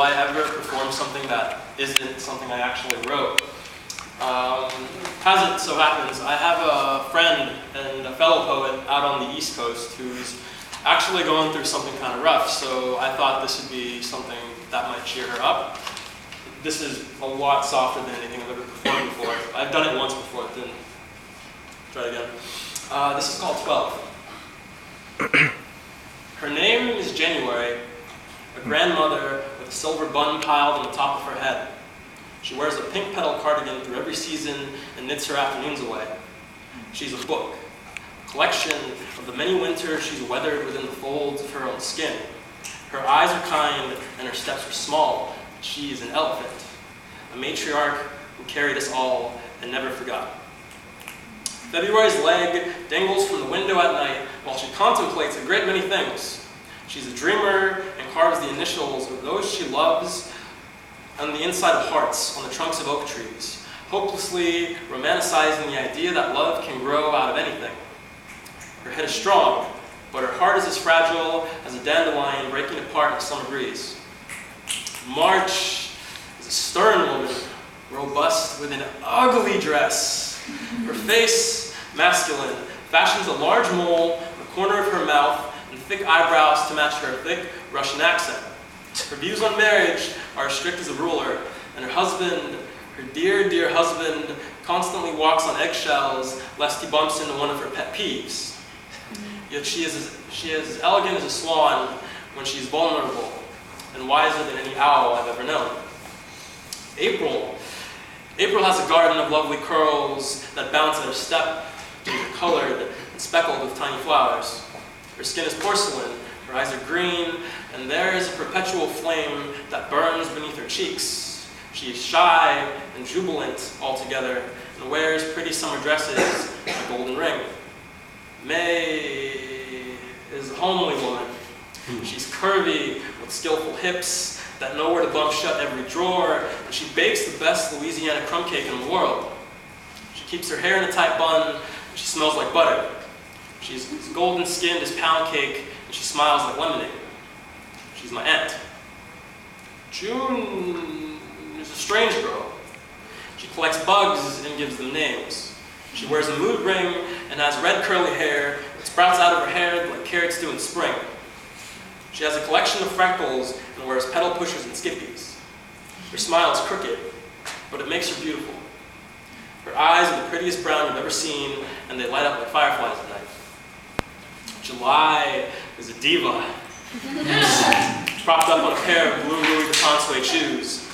I ever perform something that isn't something I actually wrote? As it so happens, I have a friend and a fellow poet out on the East Coast who's actually going through something kind of rough, so I thought this would be something that might cheer her up. This is a lot softer than anything I've ever performed before. I've done it once before, it didn't. Try it again. This is called 12. Her name is January, a grandmother with a silver bun piled on the top of her head. She wears a pink petal cardigan through every season and knits her afternoons away. She's a book, a collection of the many winters she's weathered within the folds of her own skin. Her eyes are kind and her steps are small. She is an elephant, a matriarch who carried us all and never forgot. February's leg dangles from the window at night while she contemplates a great many things. She's a dreamer and carves the initials of those she loves on the inside of hearts on the trunks of oak trees, hopelessly romanticizing the idea that love can grow out of anything. Her head is strong, but her heart is as fragile as a dandelion breaking apart in a summer breeze. March is a stern woman, robust with an ugly dress. Her face, masculine, fashions a large mole in the corner of her mouth and thick eyebrows to match her thick Russian accent. Her views on marriage are as strict as a ruler, and her husband, her dear, dear husband, constantly walks on eggshells lest he bumps into one of her pet peeves. Yet she is as elegant as a swan when she's vulnerable, and wiser than any owl I've ever known. April has a garden of lovely curls that bounce at her step, colored and speckled with tiny flowers. Her skin is porcelain, her eyes are green, and there is a perpetual flame that burns beneath her cheeks. She is shy and jubilant altogether, and wears pretty summer dresses and a golden ring. May is a homely woman. She's curvy with skillful hips that know where to bump shut every drawer, and she bakes the best Louisiana crumb cake in the world. She keeps her hair in a tight bun, and she smells like butter. She's as golden skinned as pound cake, and she smiles like lemonade. She's my aunt. June is a strange girl. She collects bugs and gives them names. She wears a mood ring and has red curly hair that sprouts out of her hair like carrots do in spring. She has a collection of freckles and wears pedal pushers and skippies. Her smile is crooked, but it makes her beautiful. Her eyes are the prettiest brown you've ever seen, and they light up like fireflies at night. July is a diva. Propped up on a pair of blue Louis Vuitton suede shoes.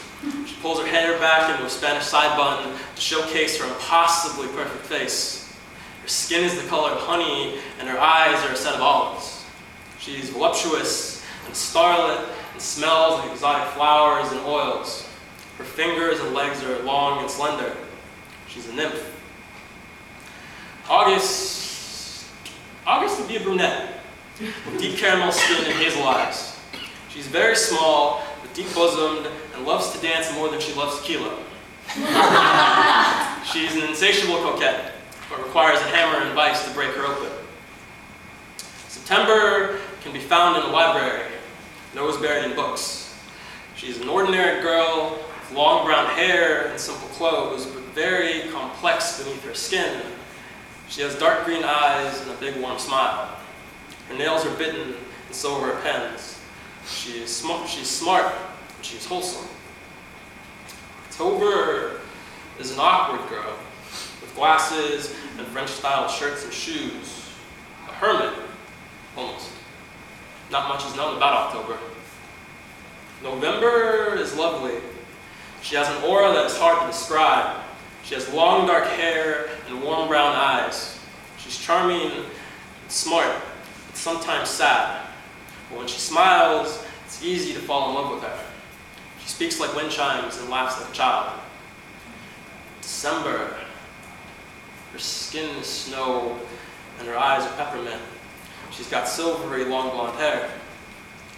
She pulls her hair back into a Spanish side bun to showcase her impossibly perfect face. Her skin is the color of honey, and her eyes are a set of olives. She's voluptuous and starlit and smells like exotic flowers and oils. Her fingers and legs are long and slender. She's a nymph. August would be a brunette with deep caramel skin and hazel eyes. She's very small, but deep-bosomed, and loves to dance more than she loves tequila. She's an insatiable coquette, but requires a hammer and vice to break her open. September can be found in the library, nose buried in books. She's an ordinary girl with long brown hair and simple clothes, but very complex beneath her skin. She has dark green eyes and a big warm smile. Her nails are bitten, and so are her pens. She's smart, and she's wholesome. October is an awkward girl, with glasses and French-style shirts and shoes. A hermit, almost. Not much is known about October. November is lovely. She has an aura that is hard to describe. She has long dark hair and warm brown eyes. She's charming and smart, but sometimes sad. But when she smiles, it's easy to fall in love with her. She speaks like wind chimes and laughs like a child. December. Her skin is snow and her eyes are peppermint. She's got silvery long blonde hair.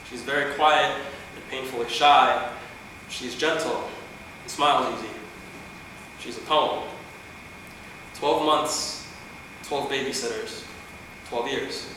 She's very quiet and painfully shy. She's gentle and smiles easy. She's a poem. 12 months, 12 babysitters, 12 years.